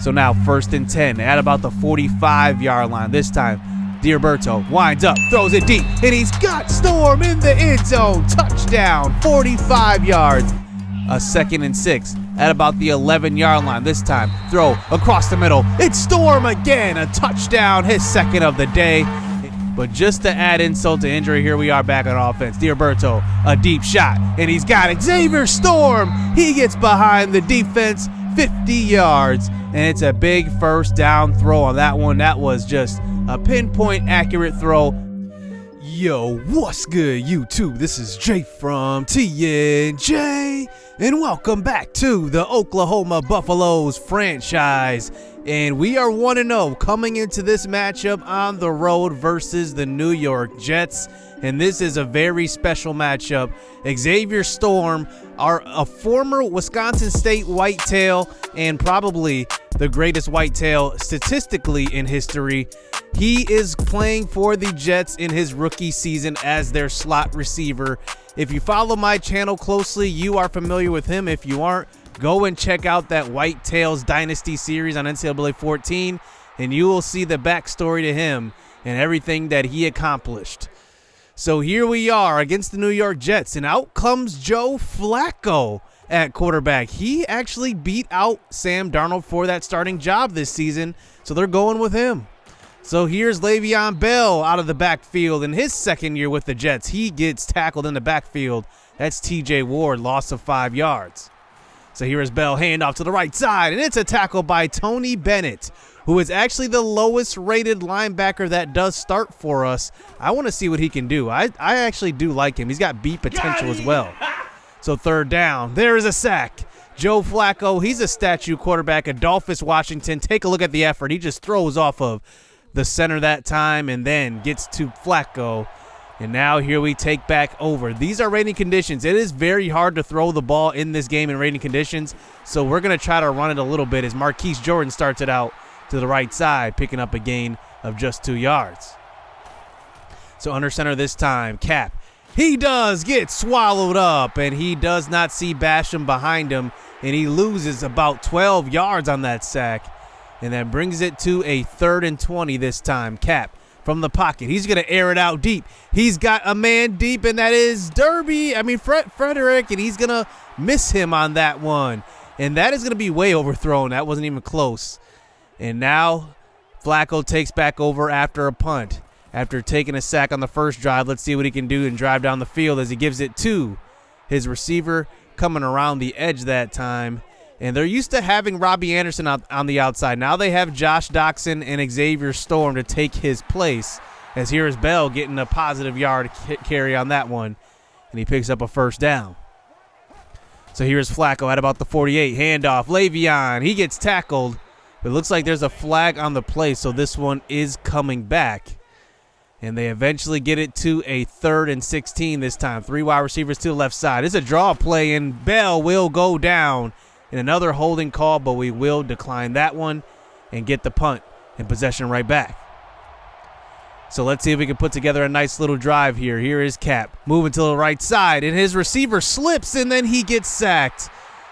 So now 1st and 10 at about the 45-yard line. This time, D'Alberto winds up, throws it deep, and he's got Storm in the end zone. Touchdown, 45 yards. A 2nd and 6 at about the 11-yard line. This time, throw across the middle. It's Storm again, a touchdown, his 2nd of the day. But just to add insult to injury, here we are back on offense. D'Alberto, a deep shot, and he's got it. Xavier Storm, he gets behind the defense, 50 yards, and it's a big 1st down throw on that one. That was just a pinpoint accurate throw. Yo, what's good, YouTube? This is Jay from TNJ, and welcome back to the Oklahoma Buffaloes franchise. And we are 1-0 coming into this matchup on the road versus the New York Jets. And this is a very special matchup. Xavier Storm, a former Wisconsin State Whitetail and probably the greatest Whitetail statistically in history. He is playing for the Jets in his rookie season as their slot receiver. If you follow my channel closely, you are familiar with him. If you aren't, go and check out that Whitetails Dynasty series on NCAA 14, and you will see the backstory to him and everything that he accomplished. So here we are against the New York Jets, and out comes Joe Flacco at quarterback. He actually beat out Sam Darnold for that starting job this season, so they're going with him. So here's Le'Veon Bell out of the backfield in his 2nd year with the Jets. He gets tackled in the backfield. That's TJ Ward, loss of 5 yards. So here is Bell, handoff to the right side, and it's a tackle by Tony Bennett, who is actually the lowest rated linebacker that does start for us. I want to see what he can do. I actually do like him. He's got beat potential as well. So 3rd down, there is a sack. Joe Flacco, he's a statue quarterback, Adolphus Washington. Take a look at the effort. He just throws off of the center that time and then gets to Flacco. And now here we take back over. These are rainy conditions. It is very hard to throw the ball in this game in rainy conditions, so we're going to try to run it a little bit as Marquise Jordan starts it out to the right side, picking up a gain of just 2 yards. So under center this time, Cap. He does get swallowed up, and he does not see Basham behind him, and he loses about 12 yards on that sack, and that brings it to a 3rd and 20 this time. Cap from the pocket. He's going to air it out deep. He's got a man deep, and that is Frederick, and he's going to miss him on that one. And that is going to be way overthrown. That wasn't even close. And now Flacco takes back over after a punt. After taking a sack on the first drive, let's see what he can do and drive down the field as he gives it to his receiver coming around the edge that time. And they're used to having Robbie Anderson on the outside. Now they have Josh Doxson and Xavier Storm to take his place. As here is Bell getting a positive yard carry on that one. And he picks up a 1st down. So here's Flacco at about the 48. Handoff. Le'Veon. He gets tackled. It looks like there's a flag on the play, so this one is coming back. And they eventually get it to a 3rd and 16 this time. 3 wide receivers to the left side. It's a draw play, and Bell will go down. And another holding call, but we will decline that one and get the punt and possession right back. So let's see if we can put together a nice little drive here. Here is Cap moving to the right side, and his receiver slips, and then he gets sacked.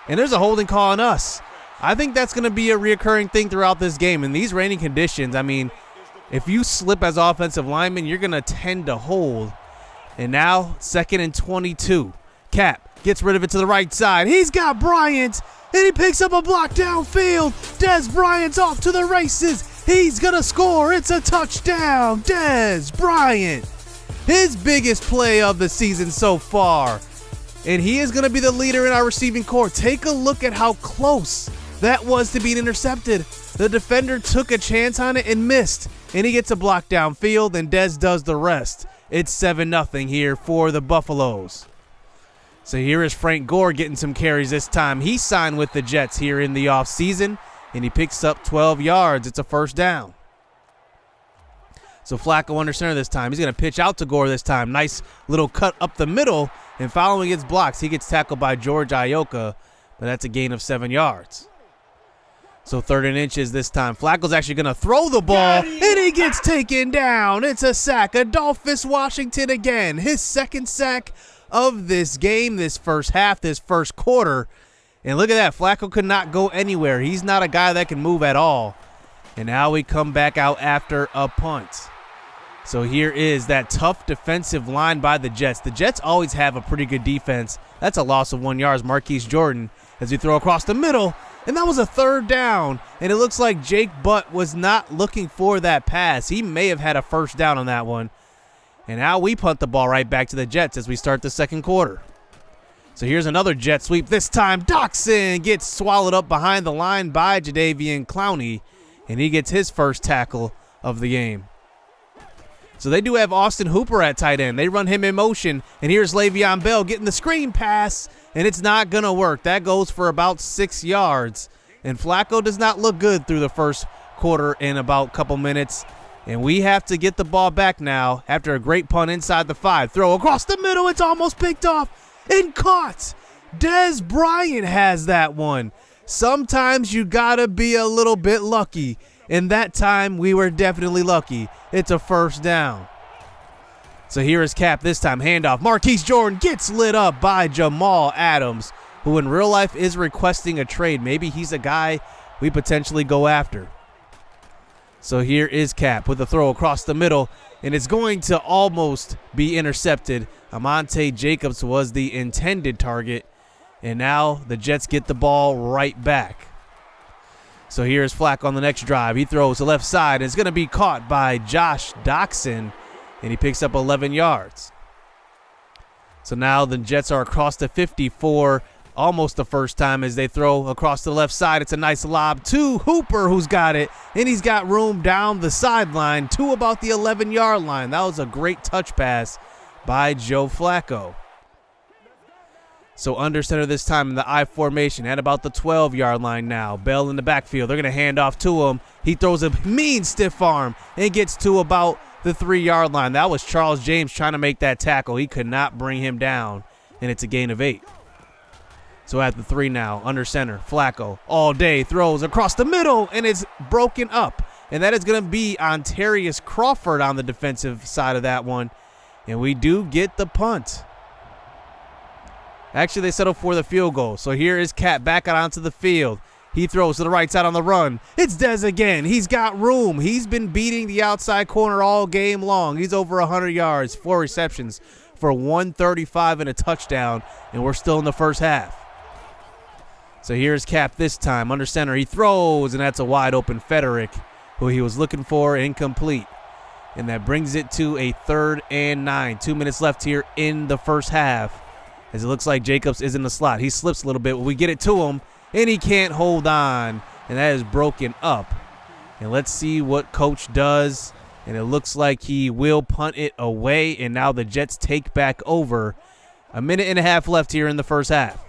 And there's a holding call on us. I think that's going to be a reoccurring thing throughout this game. In these rainy conditions, I mean, if you slip as offensive lineman, you're going to tend to hold. And now 2nd and 22. Cap gets rid of it to the right side. He's got Bryant. And he picks up a block downfield. Dez Bryant's off to the races. He's going to score. It's a touchdown. Dez Bryant. His biggest play of the season so far. And he is going to be the leader in our receiving corps. Take a look at how close that was to being intercepted. The defender took a chance on it and missed. And he gets a block downfield, and Dez does the rest. It's 7-0 here for the Buffaloes. So here is Frank Gore getting some carries this time. He signed with the Jets here in the offseason, and he picks up 12 yards. It's a 1st down. So Flacco under center this time. He's going to pitch out to Gore this time. Nice little cut up the middle, and following his blocks, he gets tackled by George Ioka, but that's a gain of 7 yards. So 3rd and inches this time. Flacco's actually going to throw the ball, and he gets taken down. It's a sack. Adolphus Washington again. His 2nd sack of this game, this first half, this first quarter. And look at that. Flacco could not go anywhere. He's not a guy that can move at all. And now we come back out after a punt. So here is that tough defensive line by the Jets. The Jets always have a pretty good defense. That's a loss of 1 yard. Marquise Jordan as we throw across the middle. And that was a third down. And it looks like Jake Butt was not looking for that pass. He may have had a first down on that one. And now we punt the ball right back to the Jets as we start the second quarter. So here's another jet sweep. This time Doxson gets swallowed up behind the line by Jadeveon Clowney. And he gets his first tackle of the game. So they do have Austin Hooper at tight end. They run him in motion. And here's Le'Veon Bell getting the screen pass. And it's not going to work. That goes for about 6 yards. And Flacco does not look good through the first quarter in about a couple minutes. And we have to get the ball back now after a great punt inside the 5. Throw across the middle. It's almost picked off and caught. Dez Bryant has that one. Sometimes you got to be a little bit lucky. And that time we were definitely lucky. It's a first down. So here is Cap this time. Handoff. Marquise Jordan gets lit up by Jamal Adams, who in real life is requesting a trade. Maybe he's a guy we potentially go after. So here is Cap with a throw across the middle, and it's going to almost be intercepted. Amonte Jacobs was the intended target, and now the Jets get the ball right back. So here's Flacco on the next drive. He throws to left side, and it's going to be caught by Josh Doxson, and he picks up 11 yards. So now the Jets are across the 54, almost the first time as they throw across the left side. It's a nice lob to Hooper, who's got it, and he's got room down the sideline to about the 11-yard line. That was a great touch pass by Joe Flacco. So under center this time in the I formation at about the 12-yard line now. Bell in the backfield. They're going to hand off to him. He throws a mean stiff arm and gets to about the 3-yard line. That was Charles James trying to make that tackle. He could not bring him down, and it's a gain of 8. So at the 3 now, under center, Flacco all day throws across the middle, and it's broken up. And that is going to be Ontarius Crawford on the defensive side of that one. And we do get the punt. Actually, they settle for the field goal. So here is Cap back out onto the field. He throws to the right side on the run. It's Dez again. He's got room. He's been beating the outside corner all game long. He's over 100 yards, 4 receptions for 135 and a touchdown, and we're still in the first half. So here's Cap this time under center. He throws, and that's a wide open Frederick, who he was looking for, incomplete. And that brings it to a 3rd and 9. 2 minutes left here in the first half, as it looks like Jacobs is in the slot. He slips a little bit. We get it to him, and he can't hold on, and that is broken up. And let's see what Coach does. And it looks like he will punt it away, and now the Jets take back over. 1.5 minutes left here in the first half.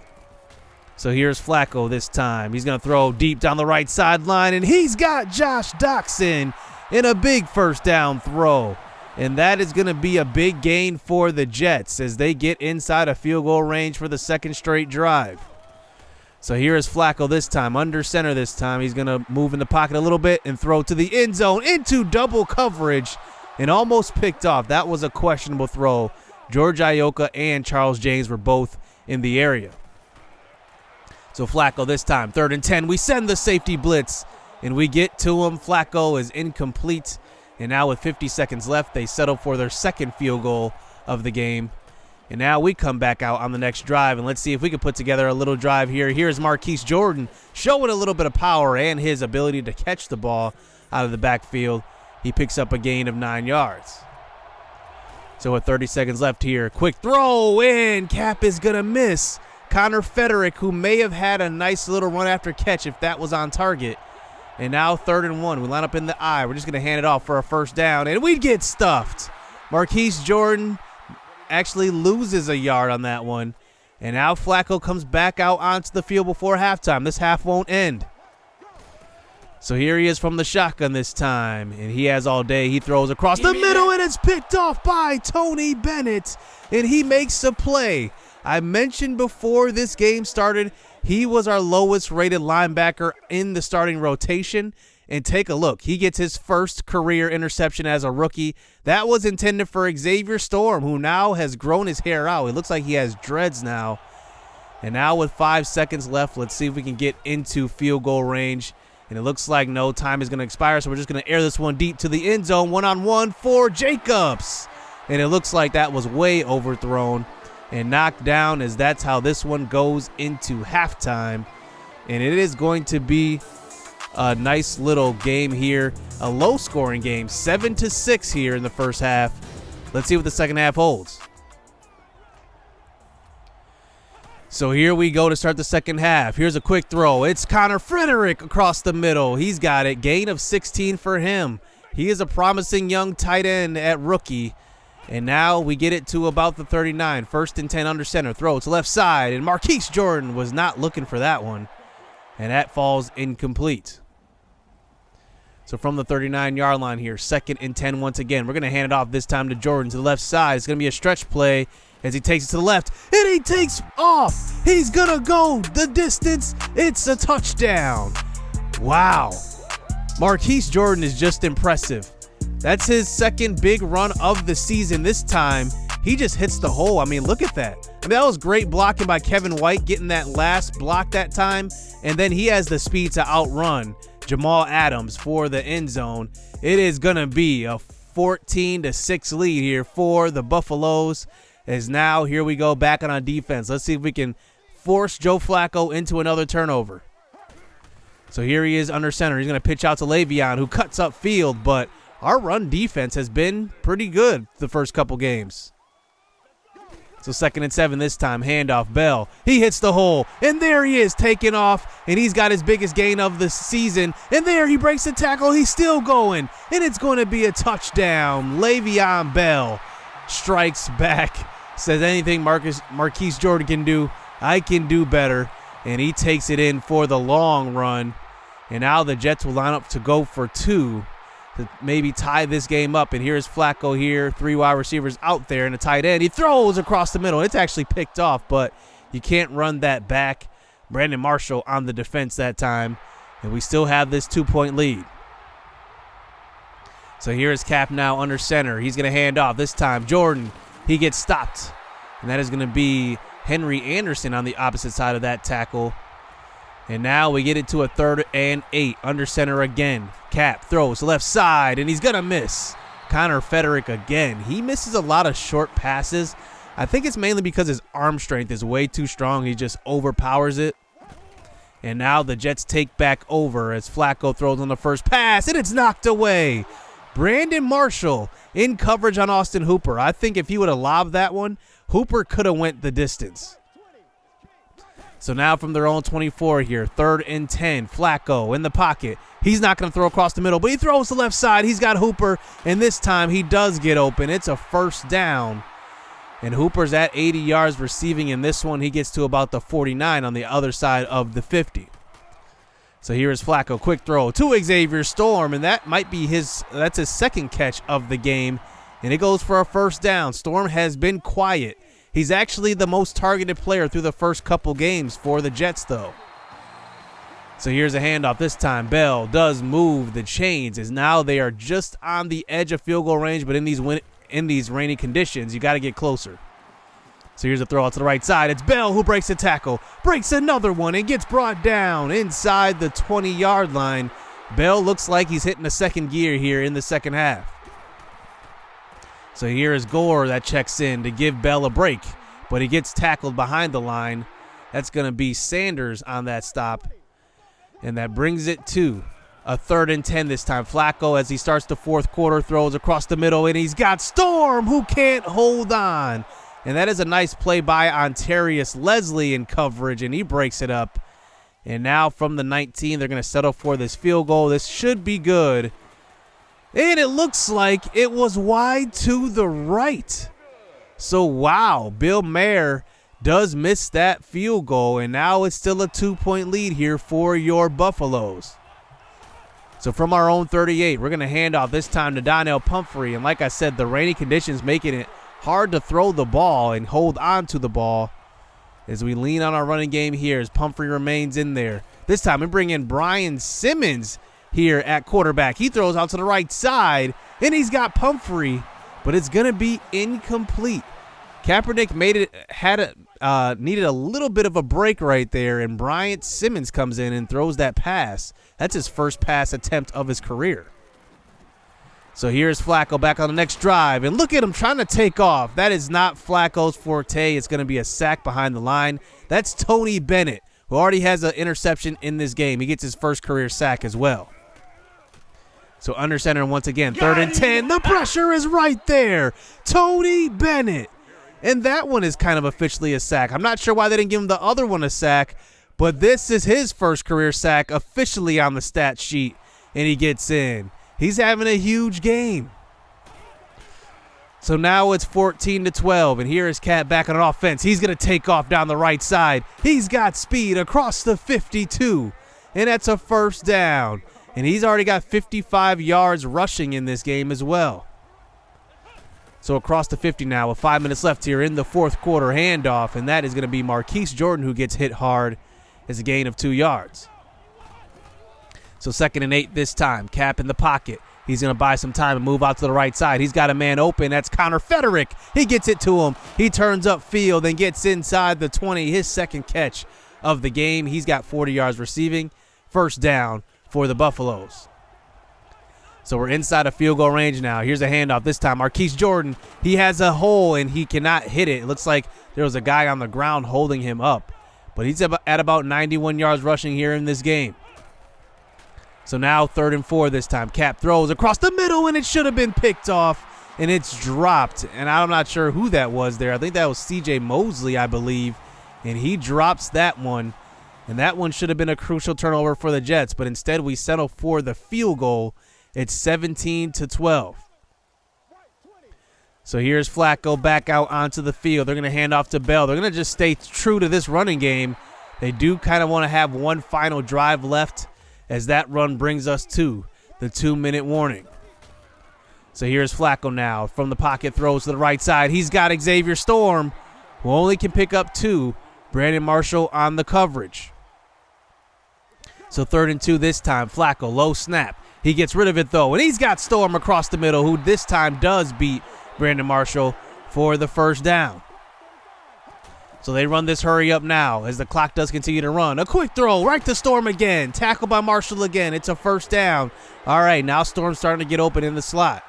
So here's Flacco this time. He's going to throw deep down the right sideline, and he's got Josh Doxson in a big first down throw. And that is going to be a big gain for the Jets as they get inside a field goal range for the second straight drive. So here is Flacco this time, under center this time. He's going to move in the pocket a little bit and throw to the end zone into double coverage and almost picked off. That was a questionable throw. George Iocca and Charles James were both in the area. So Flacco this time, 3rd and 10. We send the safety blitz, and we get to him. Flacco is incomplete. And now with 50 seconds left, they settle for their second field goal of the game. And now we come back out on the next drive, and let's see if we can put together a little drive here. Here's Marquise Jordan showing a little bit of power and his ability to catch the ball out of the backfield. He picks up a gain of 9 yards. So with 30 seconds left here, quick throw in. Cap is going to miss. Connor Frederick, who may have had a nice little run after catch if that was on target. And now 3rd and 1. We line up in the I. We're just going to hand it off for a first down, and we get stuffed. Marquise Jordan actually loses a yard on that one. And now Flacco comes back out onto the field before halftime. This half won't end. So here he is from the shotgun this time, and he has all day. He throws across the middle, and it's picked off by Tony Bennett, and he makes a play. I mentioned before this game started, he was our lowest rated linebacker in the starting rotation. And take a look. He gets his first career interception as a rookie. That was intended for Xavier Storm, who now has grown his hair out. It looks like he has dreads now. And now with 5 seconds left, let's see if we can get into field goal range. And it looks like no time is going to expire, so we're just going to air this one deep to the end zone. One-on-one for Jacobs. And it looks like that was way overthrown and knocked down, as that's how this one goes into halftime. And it is going to be a nice little game here, a low-scoring game, 7-6 here in the first half. Let's see what the second half holds. So here we go to start the second half. Here's a quick throw. It's Connor Frederick across the middle. He's got it. Gain of 16 for him. He is a promising young tight end at rookie. And now we get it to about the 39. 1st and 10 under center. Throw to left side. And Marquise Jordan was not looking for that one. And that falls incomplete. So from the 39-yard line here, 2nd and 10 once again. We're going to hand it off this time to Jordan to the left side. It's going to be a stretch play as he takes it to the left. And he takes off. He's going to go the distance. It's a touchdown. Wow. Marquise Jordan is just impressive. That's his second big run of the season. This time, he just hits the hole. I mean, look at that. I mean, that was great blocking by Kevin White, getting that last block that time. And then he has the speed to outrun Jamal Adams for the end zone. It is going to be a 14-6 lead here for the Buffaloes. As now, here we go back on defense. Let's see if we can force Joe Flacco into another turnover. So here he is under center. He's going to pitch out to Le'Veon, who cuts up field, but our run defense has been pretty good the first couple games. So 2nd and 7 this time. Handoff. Bell. He hits the hole. And there he is, taking off. And he's got his biggest gain of the season. And there he breaks the tackle. He's still going. And it's going to be a touchdown. Le'Veon Bell strikes back. Says anything Marquise Jordan can do, I can do better. And he takes it in for the long run. And now the Jets will line up to go for 2 to maybe tie this game up. And here's Flacco here, 3 wide receivers out there and a tight end. He throws across the middle. It's actually picked off, but you can't run that back. Brandon Marshall on the defense that time. And we still have this 2-point lead. So here's Cap now under center. He's going to hand off. This time, Jordan, he gets stopped. And that is going to be Henry Anderson on the opposite side of that tackle. And now we get it to a 3rd and 8. Under center again. Cap throws to left side, and he's going to miss. Connor Frederick again. He misses a lot of short passes. I think it's mainly because his arm strength is way too strong. He just overpowers it. And now the Jets take back over as Flacco throws on the first pass, and it's knocked away. Brandon Marshall in coverage on Austin Hooper. I think if he would have lobbed that one, Hooper could have went the distance. So now from their own 24 here, 3rd and 10, Flacco in the pocket. He's not going to throw across the middle, but he throws to the left side. He's got Hooper, and this time he does get open. It's a 1st down, and Hooper's at 80 yards receiving in this one. He gets to about the 49 on the other side of the 50. So here is Flacco, quick throw to Xavier Storm, and that might be that's his 2nd catch of the game, and it goes for a 1st down. Storm has been quiet. He's actually the most targeted player through the first couple games for the Jets, though. So here's a handoff this time. Bell does move the chains, as now they are just on the edge of field goal range, but in these rainy conditions, you got to get closer. So here's a throw out to the right side. It's Bell who breaks the tackle, breaks another one, and gets brought down inside the 20-yard line. Bell looks like he's hitting the 2nd gear here in the second half. So here is Gore that checks in to give Bell a break, but he gets tackled behind the line. That's going to be Sanders on that stop, and that brings it to a 3rd and 10 this time. Flacco, as he starts the 4th quarter, throws across the middle, and he's got Storm who can't hold on. And that is a nice play by Ontarius Leslie in coverage, and he breaks it up. And now from the 19, they're going to settle for this field goal. This should be good. And it looks like it was wide to the right. So, wow, Bill Mayer does miss that field goal, and now it's still a 2-point lead here for your Buffaloes. So from our own 38, we're going to hand off this time to Donnell Pumphrey. And like I said, the rainy conditions making it hard to throw the ball and hold on to the ball as we lean on our running game here as Pumphrey remains in there. This time we bring in Brian Simmons here at quarterback. He throws out to the right side, and he's got Pumphrey, but it's going to be incomplete. Kaepernick needed a little bit of a break right there, and Bryant Simmons comes in and throws that pass. That's his first pass attempt of his career. So here's Flacco back on the next drive, and look at him trying to take off. That is not Flacco's forte. It's going to be a sack behind the line. That's Tony Bennett, who already has an interception in this game. He gets his first career sack as well. So under center once again, 3rd and 10. The pressure is right there. Tony Bennett. And that one is kind of officially a sack. I'm not sure why they didn't give him the other one a sack, but this is his first career sack officially on the stat sheet, and he gets in. He's having a huge game. So now it's 14-12, and here is Cat back on an offense. He's going to take off down the right side. He's got speed across the 52, and that's a first down. And he's already got 55 yards rushing in this game as well. So across the 50 now with 5 minutes left here in the fourth quarter, handoff, and that is going to be Marquise Jordan who gets hit hard as a gain of 2 yards. So 2nd and 8 this time. Cap in the pocket. He's going to buy some time and move out to the right side. He's got a man open. That's Connor Federick. He gets it to him. He turns upfield and gets inside the 20. His second catch of the game. He's got 40 yards receiving. First down for the Buffaloes. So we're inside of field goal range now. Here's a handoff. This time Marquise Jordan. He has a hole and he cannot hit it. It looks like there was a guy on the ground holding him up. But he's at about 91 yards rushing here in this game. So now 3rd and 4 this time. Cap throws across the middle, and it should have been picked off, and it's dropped. And I'm not sure who that was there. I think that was C.J. Mosley, I believe, and he drops that one. And that one should have been a crucial turnover for the Jets, but instead we settle for the field goal. It's 17-12. So here's Flacco back out onto the field. They're going to hand off to Bell. They're going to just stay true to this running game. They do kind of want to have one final drive left, as that run brings us to the 2-minute warning. So here's Flacco now from the pocket, throws to the right side. He's got Xavier Storm, who only can pick up 2. Brandon Marshall on the coverage. So 3rd and 2 this time. Flacco, low snap. He gets rid of it, though, and he's got Storm across the middle, who this time does beat Brandon Marshall for the first down. So they run this hurry up now as the clock does continue to run. A quick throw right to Storm again. Tackled by Marshall again. It's a first down. All right, now Storm's starting to get open in the slot.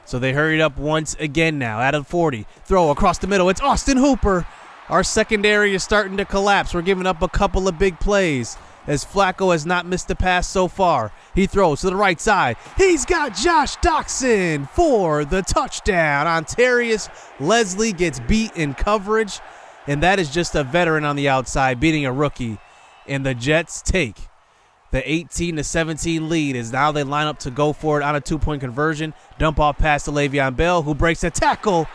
So they hurried up once again now out of 40. Throw across the middle. It's Austin Hooper. Our secondary is starting to collapse. We're giving up a couple of big plays as Flacco has not missed a pass so far. He throws to the right side. He's got Josh Doxson for the touchdown. Ontarius Leslie gets beat in coverage, and that is just a veteran on the outside beating a rookie. And the Jets take the 18-17 lead as now they line up to go for it on a 2-point conversion. Dump off pass to Le'Veon Bell, who breaks a tackle,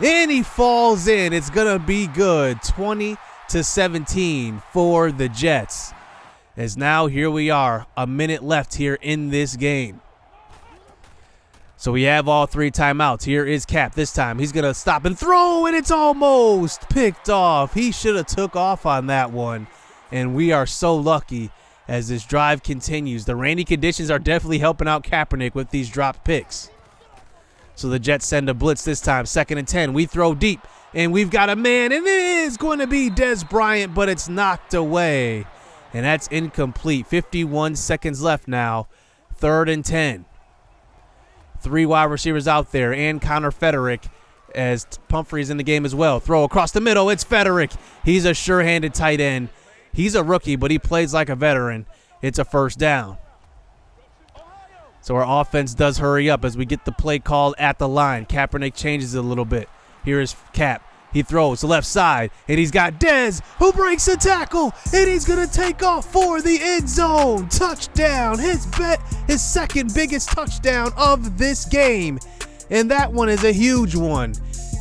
and he falls in. It's going to be good. 20-17 for the Jets. As now here we are, a minute left here in this game. So we have all 3 timeouts. Here is Cap this time. He's going to stop and throw, and it's almost picked off. He should have took off on that one, and we are so lucky as this drive continues. The rainy conditions are definitely helping out Kaepernick with these dropped picks. So the Jets send a blitz this time, 2nd and 10. We throw deep, and we've got a man, and it is going to be Dez Bryant, but it's knocked away. And that's incomplete. 51 seconds left now. 3rd and 10. 3 wide receivers out there, and Connor Federick as Pumphrey's in the game as well. Throw across the middle. It's Federick. He's a sure-handed tight end. He's a rookie, but he plays like a veteran. It's a first down. So our offense does hurry up as we get the play called at the line. Kaepernick changes it a little bit. Here is Cap. He throws to left side, and he's got Dez, who breaks a tackle, and he's going to take off for the end zone. Touchdown, his second biggest touchdown of this game, and that one is a huge one.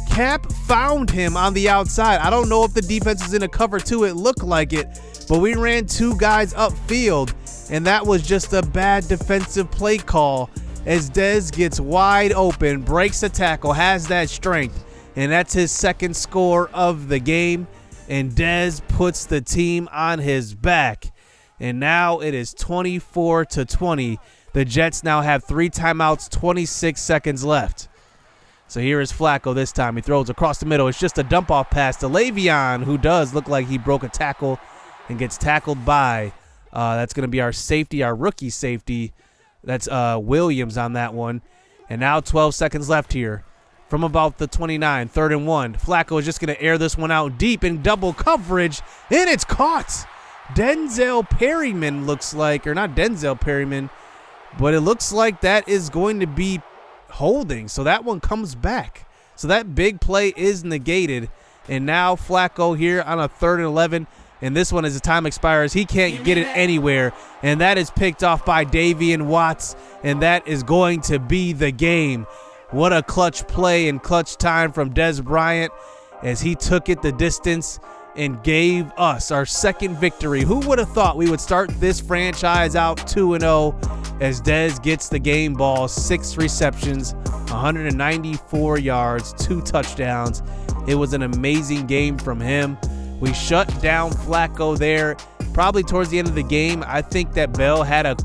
Cap found him on the outside. I don't know if the defense is in a cover 2. It looked like it, but we ran 2 guys upfield, and that was just a bad defensive play call as Dez gets wide open, breaks a tackle, has that strength. And that's his second score of the game. And Dez puts the team on his back. And now it is 24-20. The Jets now have 3 timeouts, 26 seconds left. So here is Flacco this time. He throws across the middle. It's just a dump-off pass to Le'Veon, who does look like he broke a tackle and gets tackled by, that's going to be our safety, our rookie safety. That's Williams on that one. And now 12 seconds left here from about the 29, 3rd and 1. Flacco is just going to air this one out deep in double coverage, and it's caught. Denzel Perryman looks like, or not Denzel Perryman, but it looks like that is going to be holding. So that one comes back. So that big play is negated. And now Flacco here on a 3rd and 11. And this one, as the time expires, he can't get it anywhere. And that is picked off by Davian Watts. And that is going to be the game. What a clutch play and clutch time from Dez Bryant as he took it the distance and gave us our second victory. Who would have thought we would start this franchise out 2-0 as Dez gets the game ball, 6 receptions, 194 yards, 2 touchdowns. It was an amazing game from him. We shut down Flacco there. Probably towards the end of the game, I think that Bell had a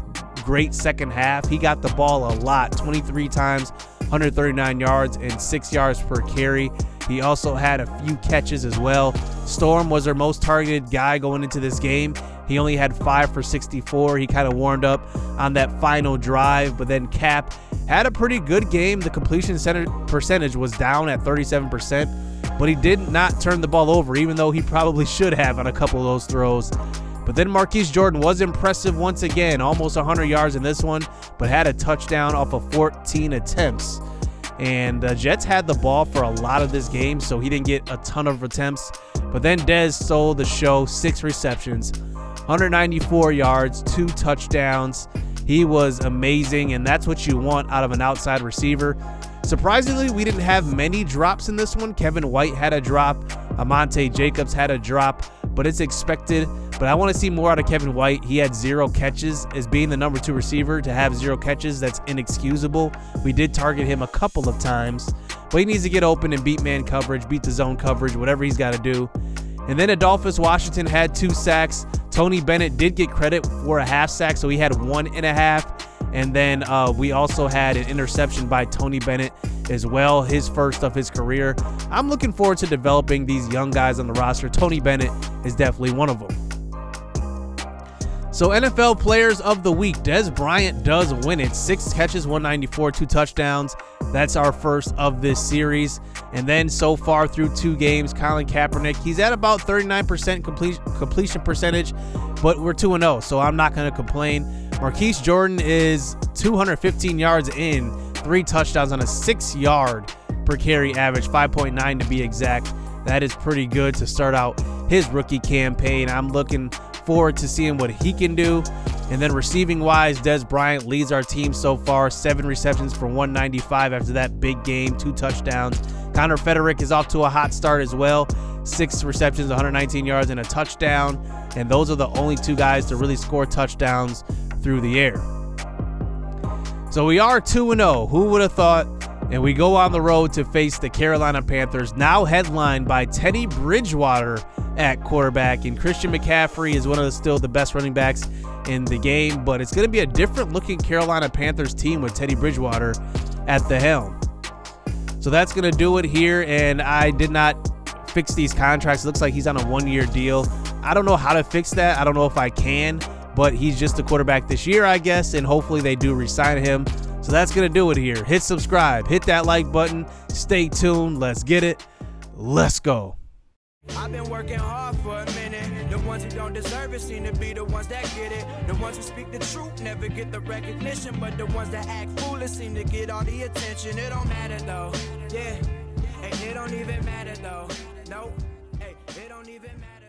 great second half. He got the ball a lot, 23 times, 139 yards, and 6 yards per carry. He also had a few catches as well. Storm was our most targeted guy going into this game. He only had 5 for 64. He kind of warmed up on that final drive, but then Cap had a pretty good game. The completion percentage was down at 37%, but he did not turn the ball over, even though he probably should have on a couple of those throws. But then Marquise Jordan was impressive once again, almost 100 yards in this one, but had a touchdown off of 14 attempts. And the Jets had the ball for a lot of this game, so he didn't get a ton of attempts. But then Dez stole the show, 6 receptions, 194 yards, 2 touchdowns. He was amazing, and that's what you want out of an outside receiver. Surprisingly, we didn't have many drops in this one. Kevin White had a drop. Amonte Jacobs had a drop, but it's expected. But I want to see more out of Kevin White. He had 0 catches. As being the number 2 receiver, to have 0 catches, that's inexcusable. We did target him a couple of times, but he needs to get open and beat man coverage, beat the zone coverage, whatever he's got to do. And then Adolphus Washington had 2 sacks. Tony Bennett did get credit for a half sack, so he had 1.5. And then we also had an interception by Tony Bennett as well, his first of his career. I'm looking forward to developing these young guys on the roster. Tony Bennett is definitely one of them. So NFL Players of the Week, Dez Bryant does win it. 6 catches, 194, 2 touchdowns. That's our first of this series. And then so far through 2 games, Colin Kaepernick, he's at about 39% completion percentage, but we're 2-0, so I'm not going to complain. Marquise Jordan is 215 yards in, 3 touchdowns on a 6-yard per carry average, 5.9 to be exact. That is pretty good to start out his rookie campaign. I'm looking forward to seeing what he can do. And then receiving wise, Dez Bryant leads our team so far, 7 receptions for 195 after that big game, 2 touchdowns. Connor Federick is off to a hot start as well, 6 receptions, 119 yards and a touchdown. And those are the only 2 guys to really score touchdowns through the air. So we are 2-0. Who would have thought? And we go on the road to face the Carolina Panthers, now headlined by Teddy Bridgewater at quarterback. And Christian McCaffrey is one of still the best running backs in the game. But it's going to be a different looking Carolina Panthers team with Teddy Bridgewater at the helm. So that's going to do it here. And I did not fix these contracts. It looks like he's on a 1-year deal. I don't know how to fix that. I don't know if I can. But he's just a quarterback this year, I guess. And hopefully they do re-sign him. So that's going to do it here. Hit subscribe. Hit that like button. Stay tuned. Let's get it. Let's go. I've been working hard for a minute. The ones who don't deserve it seem to be the ones that get it. The ones who speak the truth never get the recognition, but the ones that act foolish seem to get all the attention. It don't matter though, yeah. Hey, it don't even matter though. No, hey, it don't even matter.